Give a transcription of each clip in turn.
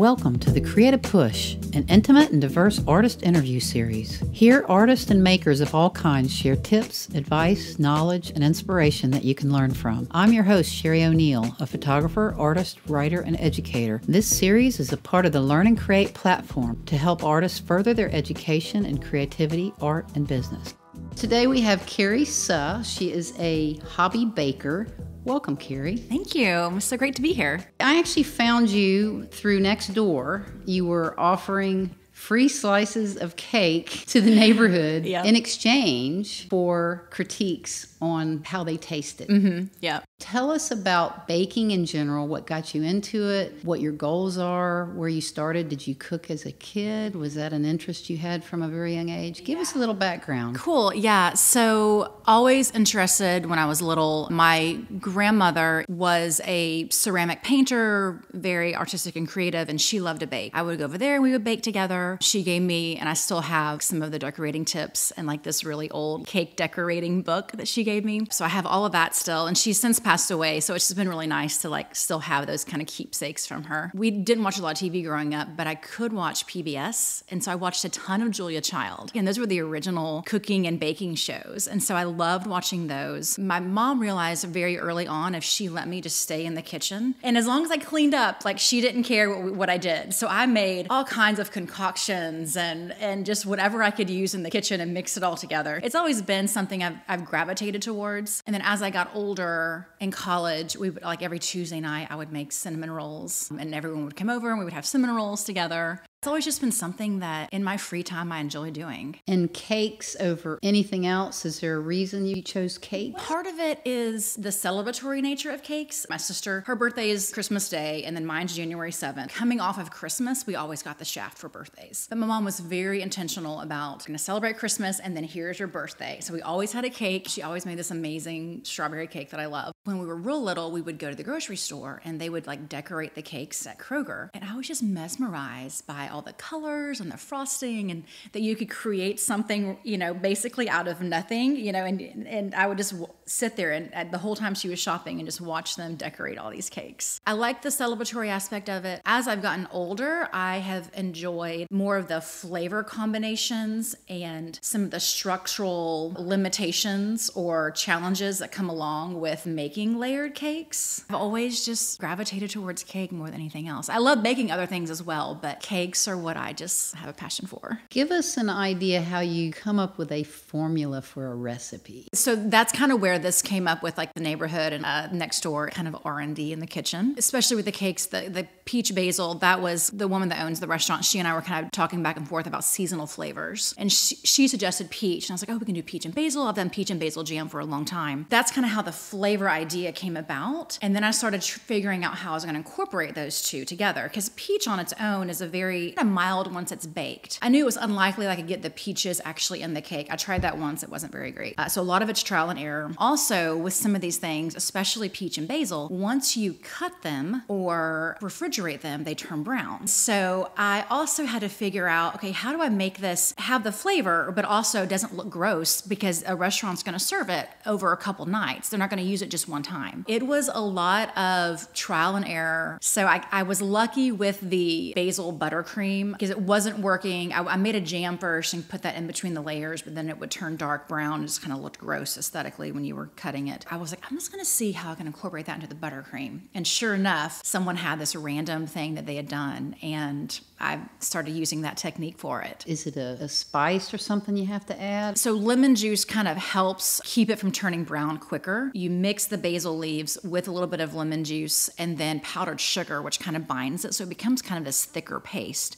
Welcome to the Creative Push, an intimate and diverse artist interview series. Here, artists and makers of all kinds share tips, advice, knowledge, and inspiration that you can learn from. I'm your host, Sherry O'Neill, a photographer, artist, writer, and educator. This series is a part of the Learn and Create platform to help artists further their education in creativity, art, and business. Today we have Karri Suh. She is a hobby baker. Welcome, Karri. Thank you. It's so great to be here. I actually found you through Nextdoor. You were offering free slices of cake to the neighborhood in exchange for critiques on how they tasted. Yeah. Tell us about baking in general, what got you into it, what your goals are, where you started. Did you cook as a kid? Was that an interest you had from a very young age? Give us a little background. Cool. Yeah. So always interested when I was little. My grandmother was a ceramic painter, very artistic and creative, and she loved to bake. I would go over there and we would bake together. She gave me, and I still have some of the decorating tips and like this really old cake decorating book that she gave me. So I have all of that still, and she's since passed away. So it's just been really nice to like still have those kind of keepsakes from her. We didn't watch a lot of TV growing up, but I could watch PBS. And so I watched a ton of Julia Child. And those were the original cooking and baking shows. And so I loved watching those. My mom realized very early on if she let me just stay in the kitchen, and as long as I cleaned up, like she didn't care what I did. So I made all kinds of concoctions and just whatever I could use in the kitchen and mix it all together. It's always been something I've gravitated towards. And then as I got older in college, we would, like every Tuesday night, I would make cinnamon rolls and everyone would come over and we would have cinnamon rolls together. It's always just been something that in my free time I enjoy doing. And cakes over anything else, is there a reason you chose cake? Part of it is the celebratory nature of cakes. My sister, her birthday is Christmas Day, and then mine's January 7th. Coming off of Christmas, we always got the shaft for birthdays. But my mom was very intentional about going to celebrate Christmas, and then here's your birthday. So we always had a cake. She always made this amazing strawberry cake that I love. When we were real little, we would go to the grocery store, and they would like decorate the cakes at Kroger. And I was just mesmerized by all the colors and the frosting, and that you could create something, basically out of nothing, and I would just sit there and the whole time she was shopping and just watch them decorate all these cakes. I like the celebratory aspect of it. As I've gotten older, I have enjoyed more of the flavor combinations and some of the structural limitations or challenges that come along with making layered cakes. I've always just gravitated towards cake more than anything else. I love baking other things as well, but cakes are what I just have a passion for. Give us an idea how you come up with a formula for a recipe. So that's kind of where this came up with like the neighborhood and Nextdoor kind of R&D in the kitchen, especially with the cakes, the peach basil. That was the woman that owns the restaurant. She and I were kind of talking back and forth about seasonal flavors. And she suggested peach. And I was like, oh, we can do peach and basil. I've done peach and basil jam for a long time. That's kind of how the flavor idea came about. And then I started figuring out how I was going to incorporate those two together, because peach on its own is a very kind of mild once it's baked. I knew it was unlikely that I could get the peaches actually in the cake. I tried that once. It wasn't very great. So a lot of it's trial and error. Also, with some of these things, especially peach and basil, once you cut them or refrigerate them, they turn brown. So I also had to figure out, okay, how do I make this have the flavor, but also doesn't look gross, because a restaurant's going to serve it over a couple nights. They're not going to use it just one time. It was a lot of trial and error. So I was lucky with the basil buttercream because it wasn't working. I made a jam first and put that in between the layers, but then it would turn dark brown and just kind of looked gross aesthetically when you were cutting it. I was like, I'm just going to see how I can incorporate that into the buttercream. And sure enough, someone had this random thing that they had done, and I started using that technique for it. Is it a spice or something you have to add? So lemon juice kind of helps keep it from turning brown quicker. You mix the basil leaves with a little bit of lemon juice and then powdered sugar, which kind of binds it. So it becomes kind of this thicker paste,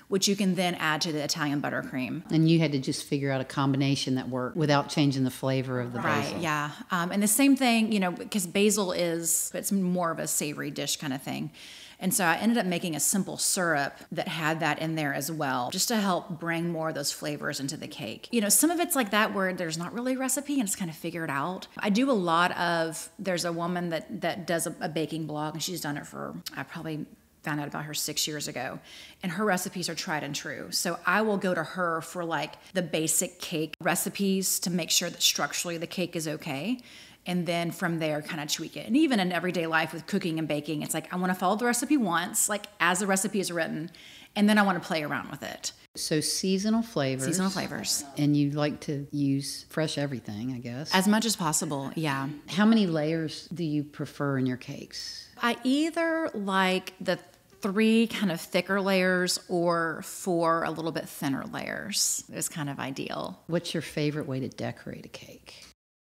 which you can then add to the Italian buttercream. And you had to just figure out a combination that worked without changing the flavor of the basil. Right, yeah. And the same thing, because basil it's more of a savory dish kind of thing. And so I ended up making a simple syrup that had that in there as well, just to help bring more of those flavors into the cake. Some of it's like that where there's not really a recipe and it's kind of figured out. I do a lot of, there's a woman that does a baking blog, and she's done it for, I probably found out about her 6 years ago, and her recipes are tried and true. So I will go to her for like the basic cake recipes to make sure that structurally the cake is okay. And then from there, kind of tweak it. And even in everyday life with cooking and baking, it's like, I want to follow the recipe once, like as the recipe is written, and then I want to play around with it. So seasonal flavors. Seasonal flavors. And you like to use fresh everything, I guess. As much as possible, yeah. How many layers do you prefer in your cakes? I either like the 3 kind of thicker layers or 4 a little bit thinner layers is kind of ideal. What's your favorite way to decorate a cake?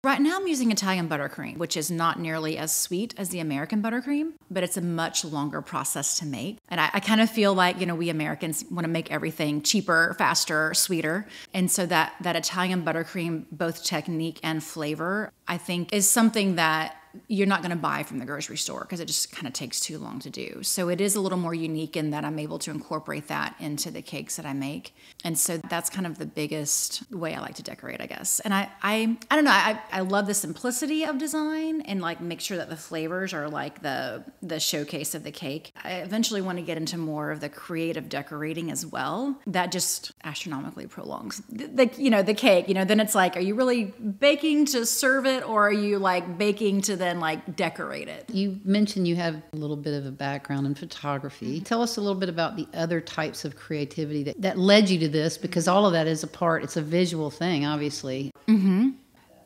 Right now I'm using Italian buttercream, which is not nearly as sweet as the American buttercream, but it's a much longer process to make. And I kind of feel like, we Americans want to make everything cheaper, faster, sweeter. And so that Italian buttercream, both technique and flavor, I think is something that you're not going to buy from the grocery store because it just kind of takes too long to do. So it is a little more unique in that I'm able to incorporate that into the cakes that I make. And so that's kind of the biggest way I like to decorate, I guess. And I don't know, I love the simplicity of design and like make sure that the flavors are like the showcase of the cake. I eventually want to get into more of the creative decorating as well. That just astronomically prolongs the cake. Then it's like, are you really baking to serve it, or are you like baking to then like decorate it? You mentioned you have a little bit of a background in photography. Tell us a little bit about the other types of creativity that led you to this, because all of that is it's a visual thing, obviously. Mm-hmm.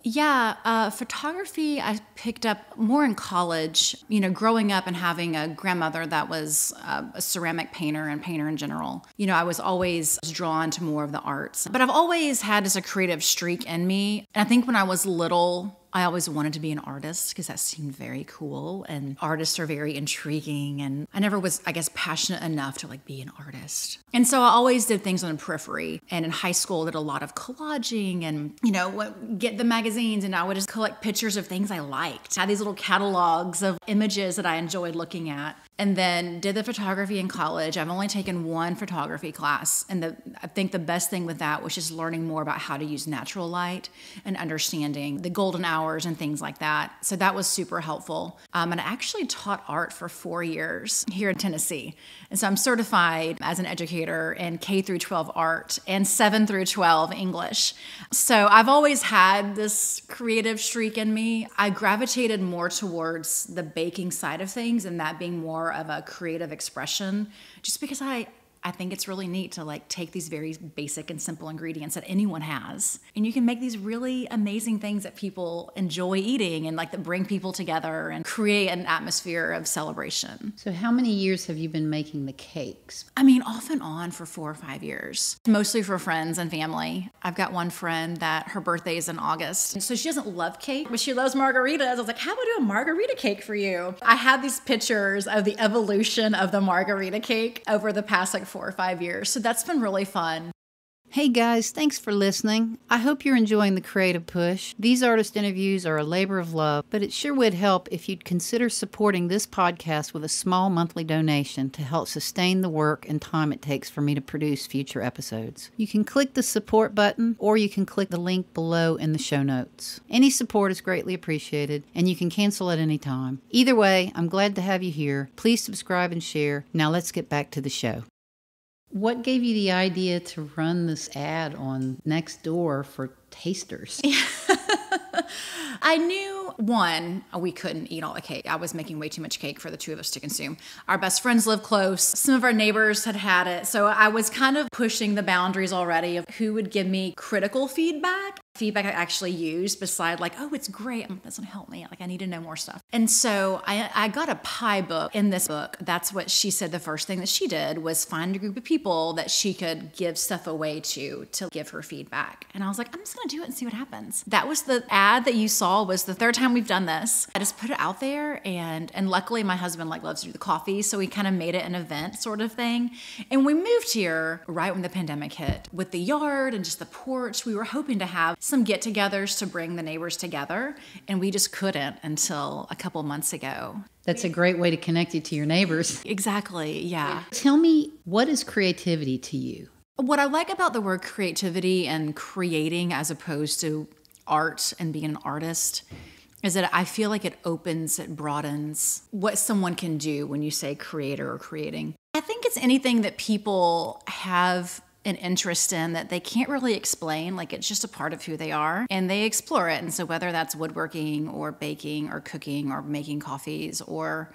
Yeah, photography I picked up more in college, growing up and having a grandmother that was a ceramic painter and painter in general. I was always drawn to more of the arts, but I've always had this a creative streak in me. And I think when I was little, I always wanted to be an artist because that seemed very cool, and artists are very intriguing, and I never was, I guess, passionate enough to like be an artist. And so I always did things on the periphery, and in high school did a lot of collaging and, get the magazines, and I would just collect pictures of things I liked. I had these little catalogs of images that I enjoyed looking at. And then did the photography in college. I've only taken 1 photography class. And I think the best thing with that was just learning more about how to use natural light and understanding the golden hours and things like that. So that was super helpful. And I actually taught art for 4 years here in Tennessee. And so I'm certified as an educator in K through 12 art and 7 through 12 English. So I've always had this creative streak in me. I gravitated more towards the baking side of things, and that being more of a creative expression, just because I think it's really neat to like take these very basic and simple ingredients that anyone has, and you can make these really amazing things that people enjoy eating and like that bring people together and create an atmosphere of celebration. So how many years have you been making the cakes? I mean, off and on for 4 or 5 years, mostly for friends and family. I've got one friend that her birthday is in August, and so she doesn't love cake, but she loves margaritas. I was like, how about I do a margarita cake for you? I had these pictures of the evolution of the margarita cake over the past like 4 or 5 years. So that's been really fun. Hey guys, thanks for listening. I hope you're enjoying the Creative Push. These artist interviews are a labor of love, but it sure would help if you'd consider supporting this podcast with a small monthly donation to help sustain the work and time it takes for me to produce future episodes. You can click the support button, or you can click the link below in the show notes. Any support is greatly appreciated, and you can cancel at any time. Either way, I'm glad to have you here. Please subscribe and share. Now let's get back to the show. What gave you the idea to run this ad on Nextdoor for tasters? I knew, one, we couldn't eat all the cake. I was making way too much cake for the 2 of us to consume. Our best friends live close. Some of our neighbors had it. So I was kind of pushing the boundaries already of who would give me critical feedback I actually used, beside like, oh, it's great. That's going to help me. Like, I need to know more stuff. And so I got a pie book. In this book, that's what she said the first thing that she did was find a group of people that she could give stuff away to give her feedback. And I was like, I'm just going to do it and see what happens. That was the ad that you saw, was the 3rd time we've done this. I just put it out there, and luckily my husband like loves to do the coffee, so we kind of made it an event sort of thing. And we moved here right when the pandemic hit. With the yard and just the porch, we were hoping to have some get-togethers to bring the neighbors together, and we just couldn't until a couple months ago. That's a great way to connect you to your neighbors. Exactly, yeah. Tell me, what is creativity to you? What I like about the word creativity and creating as opposed to art and being an artist is that I feel like it broadens what someone can do when you say creator or creating. I think it's anything that people have an interest in that they can't really explain. Like, it's just a part of who they are, and they explore it. And so whether that's woodworking or baking or cooking or making coffees or,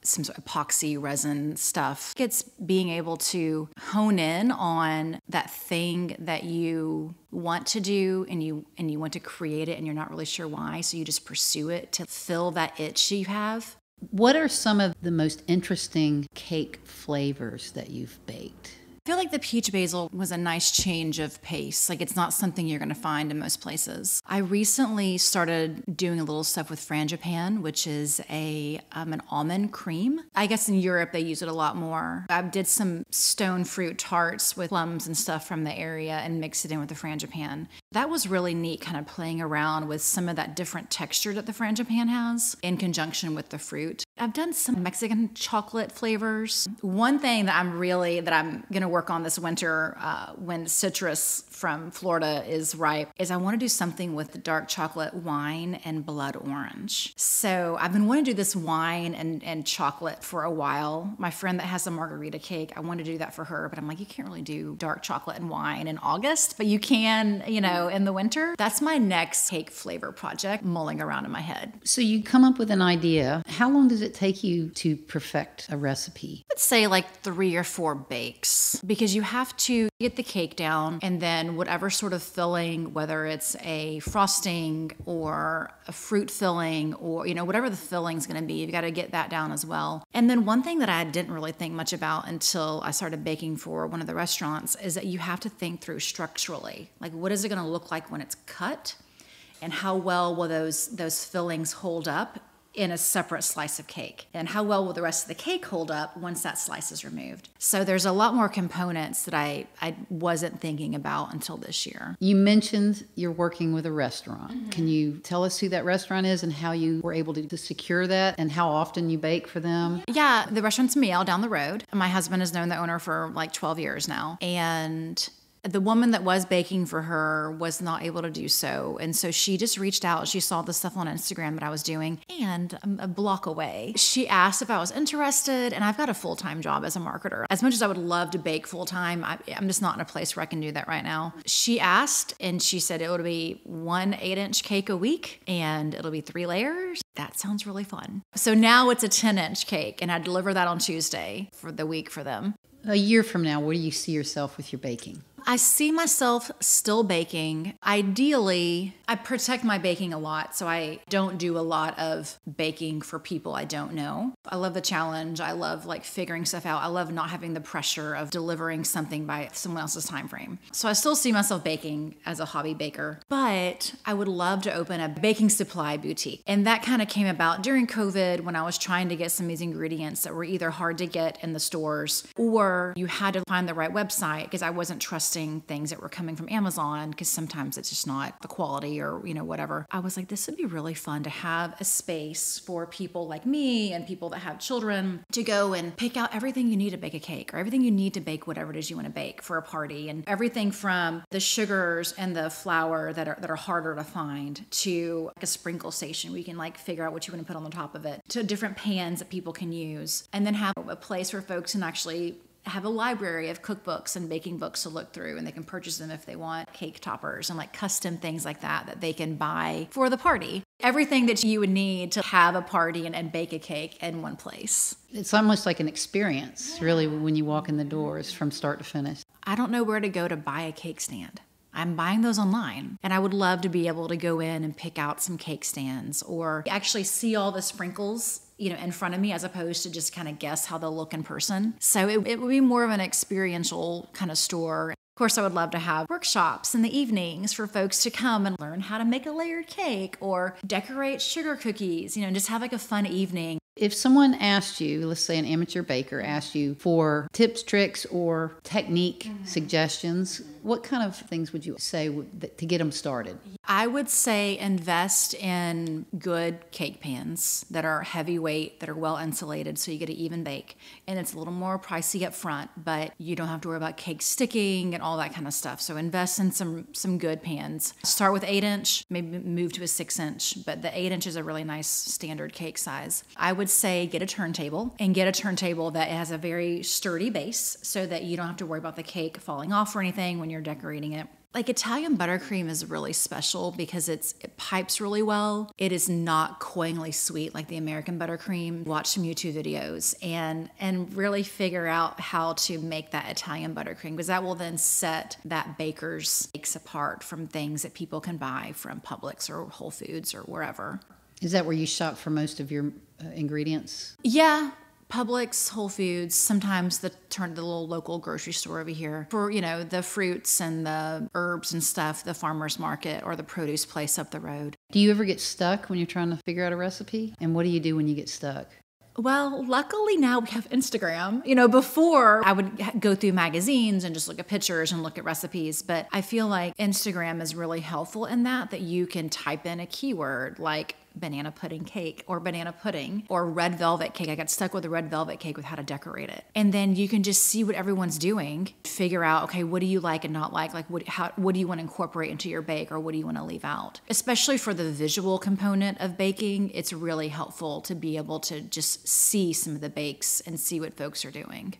some sort of epoxy resin stuff, it's being able to hone in on that thing that you want to do, and you want to create it, and you're not really sure why, so you just pursue it to fill that itch you have. What are some of the most interesting cake flavors that you've baked? I feel like the peach basil was a nice change of pace. Like, it's not something you're going to find in most places. I recently started doing a little stuff with frangipane, which is an almond cream. I guess in Europe they use it a lot more. I did some stone fruit tarts with plums and stuff from the area and mixed it in with the frangipane. That was really neat, kind of playing around with some of that different texture that the frangipane has in conjunction with the fruit. I've done some Mexican chocolate flavors. One thing that I'm going to work on this winter when citrus from Florida is ripe is I want to do something with the dark chocolate wine and blood orange. So I've been wanting to do this wine and chocolate for a while. My friend that has a margarita cake, I want to do that for her, but I'm like, you can't really do dark chocolate and wine in August, but you can, in the winter. That's my next cake flavor project mulling around in my head. So you come up with an idea. How long does it take you to perfect a recipe? Let's say like 3 or 4 bakes, because you have to get the cake down, and then whatever sort of filling, whether it's a frosting or a fruit filling or, whatever the filling's going to be, you've got to get that down as well. And then one thing that I didn't really think much about until I started baking for one of the restaurants is that you have to think through structurally. Like, what is it going to look like when it's cut? And how well will those fillings hold up in a separate slice of cake? And how well will the rest of the cake hold up once that slice is removed? So there's a lot more components that I wasn't thinking about until this year. You mentioned you're working with a restaurant. Mm-hmm. Can you tell us who that restaurant is and how you were able to secure that and how often you bake for them? Yeah, the restaurant's Miel down the road. My husband has known the owner for like 12 years now. And the woman that was baking for her was not able to do so. And so she just reached out. She saw the stuff on Instagram that I was doing, and a block away, she asked if I was interested. And I've got a full-time job as a marketer. As much as I would love to bake full-time, I'm just not in a place where I can do that right now. She asked, and she said it would be 1 8-inch cake a week, and it'll be 3 layers. That sounds really fun. So now it's a 10-inch cake, and I deliver that on Tuesday for the week for them. A year from now, where do you see yourself with your baking? I see myself still baking. Ideally, I protect my baking a lot, so I don't do a lot of baking for people I don't know. I love the challenge. I love figuring stuff out. I love not having the pressure of delivering something by someone else's time frame. So I still see myself baking as a hobby baker, but I would love to open a baking supply boutique. And that kind of came about during COVID when I was trying to get some of these ingredients that were either hard to get in the stores, or you had to find the right website, because I wasn't trusting things that were coming from Amazon, because sometimes it's just not the quality or whatever. I was like, this would be really fun to have a space for people like me and people that have children to go and pick out everything you need to bake a cake, or everything you need to bake whatever it is you want to bake for a party, and everything from the sugars and the flour that are harder to find, to a sprinkle station where you can figure out what you want to put on the top of it, to different pans that people can use, and then have a place where folks can actually have a library of cookbooks and baking books to look through, and they can purchase them if they want cake toppers and custom things like that they can buy for the party. Everything that you would need to have a party and bake a cake in one place. It's almost like an experience, really, when you walk in the doors from start to finish. I don't know where to go to buy a cake stand. I'm buying those online, and I would love to be able to go in and pick out some cake stands, or actually see all the sprinkles in front of me, as opposed to just kind of guess how they'll look in person. So it would be more of an experiential kind of store. Of course, I would love to have workshops in the evenings for folks to come and learn how to make a layered cake or decorate sugar cookies, just have a fun evening. If someone asked you, let's say an amateur baker asked you for tips, tricks, or technique suggestions, what kind of things would you say to get them started? I would say invest in good cake pans that are heavyweight, that are well insulated, so you get an even bake. And it's a little more pricey up front, but you don't have to worry about cake sticking and all that kind of stuff. So invest in some good pans. Start with 8-inch, maybe move to a 6-inch, but the 8-inch is a really nice standard cake size. I would would say get a turntable, and get a turntable that has a very sturdy base so that you don't have to worry about the cake falling off or anything when you're decorating it. Like Italian buttercream is really special because it pipes really well. It is not cloyingly sweet like the American buttercream. Watch some YouTube videos and really figure out how to make that Italian buttercream, because that will then set that baker's cakes apart from things that people can buy from Publix or Whole Foods or wherever. Is that where you shop for most of your ingredients? Yeah. Publix, Whole Foods, sometimes the little local grocery store over here for, the fruits and the herbs and stuff, the farmer's market or the produce place up the road. Do you ever get stuck when you're trying to figure out a recipe? And what do you do when you get stuck? Well, luckily now we have Instagram. Before I would go through magazines and just look at pictures and look at recipes, but I feel like Instagram is really helpful in that you can type in a keyword like banana pudding cake or banana pudding or red velvet cake. I got stuck with a red velvet cake with how to decorate it. And then you can just see what everyone's doing, figure out, okay, what do you like and not like? Like what do you want to incorporate into your bake, or what do you want to leave out? Especially for the visual component of baking, it's really helpful to be able to just see some of the bakes and see what folks are doing.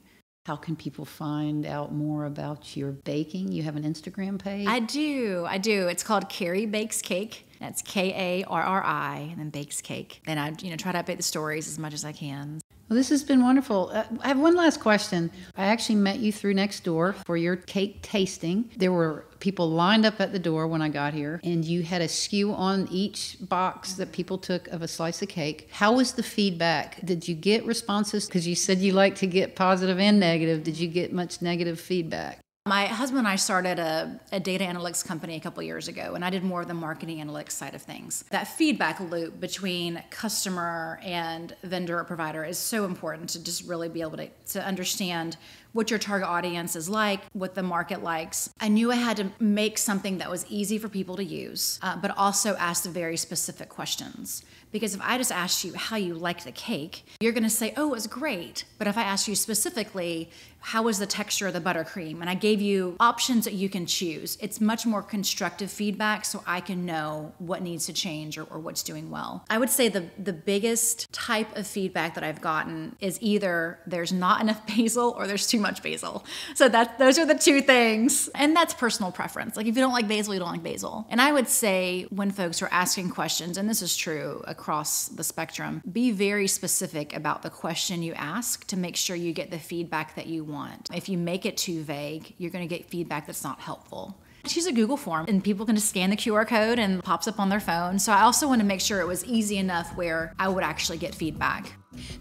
How can people find out more about your baking? You have an Instagram page? I do. It's called Karri Bakes Cake. That's Karri, and then Bakes Cake. And I, try to update the stories as much as I can. Well, this has been wonderful. I have one last question. I actually met you through Nextdoor for your cake tasting. There were people lined up at the door when I got here, and you had a SKU on each box that people took of a slice of cake. How was the feedback? Did you get responses? Because you said you like to get positive and negative. Did you get much negative feedback? My husband and I started a data analytics company a couple years ago, and I did more of the marketing analytics side of things. That feedback loop between customer and vendor or provider is so important to just really be able to understand what your target audience is like, what the market likes. I knew I had to make something that was easy for people to use, but also ask the very specific questions. Because if I just asked you how you liked the cake, you're going to say, oh, it was great. But if I asked you specifically, how was the texture of the buttercream? And I gave you options that you can choose. It's much more constructive feedback so I can know what needs to change or what's doing well. I would say the biggest type of feedback that I've gotten is either there's not enough basil or there's too much basil. So those are the two things. And that's personal preference. Like if you don't like basil, you don't like basil. And I would say when folks are asking questions, and this is true across the spectrum, be very specific about the question you ask to make sure you get the feedback that you want. If you make it too vague, you're going to get feedback that's not helpful. Just use a Google form and people can just scan the QR code and it pops up on their phone. So I also want to make sure it was easy enough where I would actually get feedback.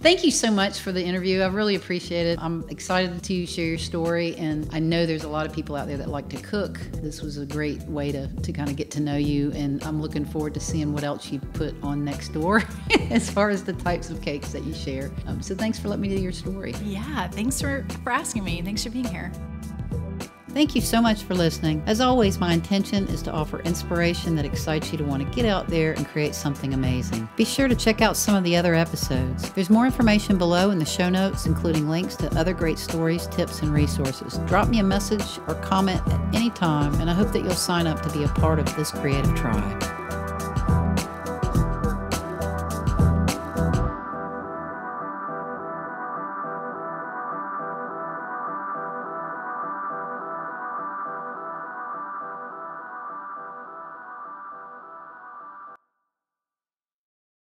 Thank you so much for the interview. I really appreciate it. I'm excited to share your story, and I know there's a lot of people out there that like to cook. This was a great way to kind of get to know you, and I'm looking forward to seeing what else you put on Nextdoor as far as the types of cakes that you share. So thanks for letting me do your story. Yeah, thanks for asking me. Thanks for being here. Thank you so much for listening. As always, my intention is to offer inspiration that excites you to want to get out there and create something amazing. Be sure to check out some of the other episodes. There's more information below in the show notes, including links to other great stories, tips, and resources. Drop me a message or comment at any time, and I hope that you'll sign up to be a part of this creative tribe.